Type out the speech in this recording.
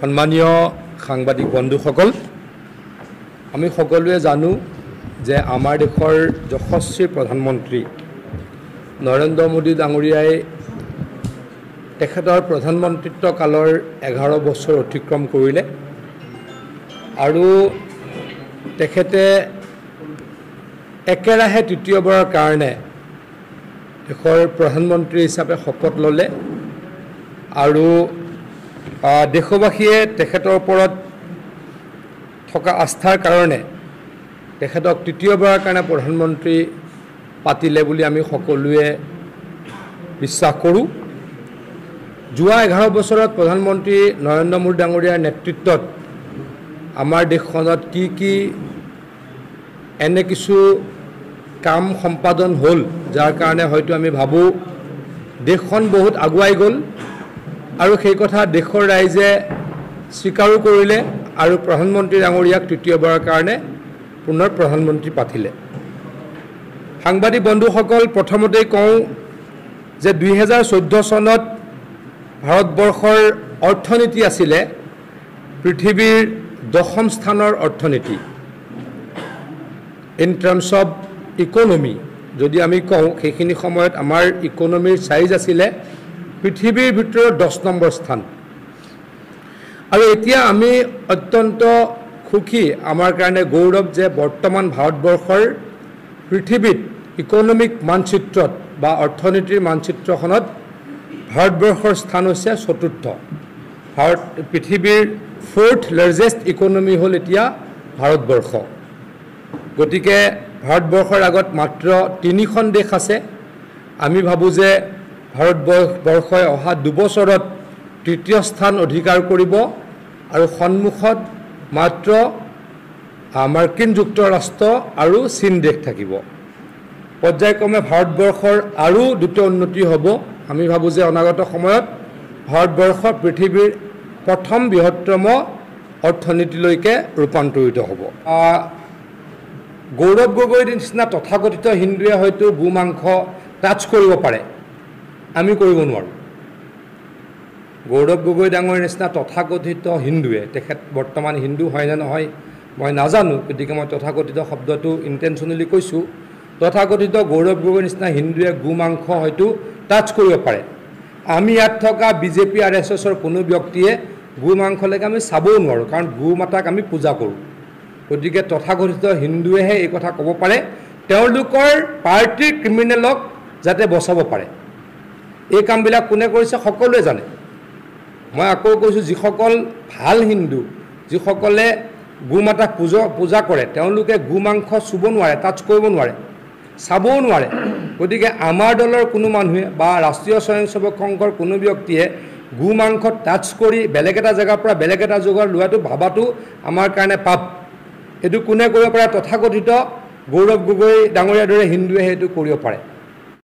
সম্মানীয় সাংবাদিক বন্ধুসকল, আমি সকলোৱে জানো যে আমাৰ দেশৰ যশস্বী প্ৰধানমন্ত্ৰী নৰেন্দ্ৰ মোদী ডাঙৰীয়াই তেখেতৰ প্ৰধানমন্ত্ৰীত্ব কালৰ 11 বছৰ অতিক্ৰম কৰিলে আৰু তেখেতে একেৰাহে তৃতীয়বাৰৰ কাৰণে দেশৰ প্ৰধানমন্ত্ৰী হিচাপে শপত ল'লে আৰু দেশবাসীয়ে তেখেতৰ ওপৰত থকা আস্থাৰ কাৰণে তেখেতক তৃতীয়বাৰৰ কাৰণে প্ৰধানমন্ত্ৰী পাতিলে বুলি আমি সকলোৱে বিশ্বাস কৰোঁ। যোৱা 11 বছৰত প্ৰধানমন্ত্ৰী নৰেন্দ্ৰ মোদী ডাঙৰীয়াৰ নেতৃত্বত আমাৰ দেশখনত কি এনে কিছু কাম সম্পাদন হ'ল, যাৰ কাৰণে হয়তো আমি ভাবোঁ দেশখন বহুত আগুৱাই গ'ল আৰু সেই কথা দেশৰ ৰাইজে স্বীকাৰো কৰিলে আৰু প্ৰধানমন্ত্ৰী ডাঙৰীয়াক তৃতীয়বাৰৰ কাৰণে পুনৰ প্ৰধানমন্ত্ৰী পাতিলে। সাংবাদিক বন্ধুসকল, প্ৰথমতেই কওঁ যে 2014 চনত ভাৰতবৰ্ষৰ অৰ্থনীতি আছিলে পৃথিৱীৰ 10ম স্থানৰ অৰ্থনীতি ইন টাৰ্মছ অফ ইকনমি। যদি আমি কওঁ সেইখিনি সময়ত আমাৰ ইকনমিৰ চাইজ আছিলে পৃথিৱীৰ ভিতৰত 10 নম্বৰ স্থান। আৰু এতিয়া আমি অত্যন্ত সুখী, আমাৰ কাৰণে গৌৰৱ যে বৰ্তমান ভাৰতবৰ্ষৰ পৃথিৱীত ইকনমিক মানচিত্ৰত বা অৰ্থনীতিৰ মানচিত্ৰখনত ভাৰতবৰ্ষৰ স্থান হৈছে 4ৰ্থ। পৃথিৱীৰ 4th লাৰ্জেষ্ট ইকনমি হ'ল এতিয়া ভাৰতবৰ্ষ। গতিকে ভাৰতবৰ্ষৰ আগত মাত্ৰ 3খন দেশ আছে। আমি ভাবোঁ যে ভাৰতবৰ্ষই অহা 2 বছৰত 3য় স্থান অধিকাৰ কৰিব আৰু সন্মুখত মাত্ৰ মাৰ্কিন যুক্তৰাষ্ট্ৰ আৰু চীন দেশ থাকিব। পৰ্যায়ক্ৰমে ভাৰতবৰ্ষৰ আৰু 2টা উন্নতি হ'ব। আমি ভাবোঁ যে অনাগত সময়ত ভাৰতবৰ্ষ পৃথিৱীৰ প্ৰথম বৃহত্তম অৰ্থনীতিলৈকে ৰূপান্তৰিত হ'ব। গৌৰৱ গগৈৰ নিচিনা তথাকথিত হিন্দুৱে হয়তো গো মাংস টাচ কৰিব পাৰে, আমি কৰিব নোৱাৰোঁ। গৌৰৱ গগৈ ডাঙৰীৰ নিচিনা তথাকথিত হিন্দুৱে, তেখেত বৰ্তমান হিন্দু হয় নে নহয় মই নাজানো, গতিকে মই তথাকথিত শব্দটো ইণ্টেনশ্যনেলি কৈছোঁ। তথাকথিত গৌৰৱ গগৈৰ নিচিনা হিন্দুৱে গো মাংস হয়তো টাচ কৰিব পাৰে। আমি ইয়াত থকা বিজেপি RSSৰ কোনো ব্যক্তিয়ে গো মাংসলৈকে আমি চাবও নোৱাৰোঁ, কাৰণ গো মাতাক আমি পূজা কৰোঁ। গতিকে তথাকথিত হিন্দুৱেহে এই কথা ক'ব পাৰে, তেওঁলোকৰ পাৰ্টিৰ ক্ৰিমিনেলক যাতে বচাব পাৰে। এই কামবিলাক কোনে কৰিছে সকলোৱে জানে। মই আকৌ কৈছোঁ, যিসকল ভাল হিন্দু, যিসকলে গো মাতাক পূজা কৰে, তেওঁলোকে গো মাংস চুব নোৱাৰে, টাচ কৰিব নোৱাৰে, চাবও নোৱাৰে। গতিকে আমাৰ দলৰ কোনো মানুহে বা ৰাষ্ট্ৰীয় স্বয়ংসেৱক সংঘৰ কোনো ব্যক্তিয়ে গো মাংস টাচ কৰি বেলেগ এটা জেগাৰ পৰা বেলেগ এটা জেগাত লোৱাটো ভাবাটো আমাৰ কাৰণে পাপ। এইটো কোনে কৰিব পাৰে? তথাকথিত গৌৰৱ গগৈ ডাঙৰীয়াৰ দৰে হিন্দুৱে সেইটো কৰিব পাৰে।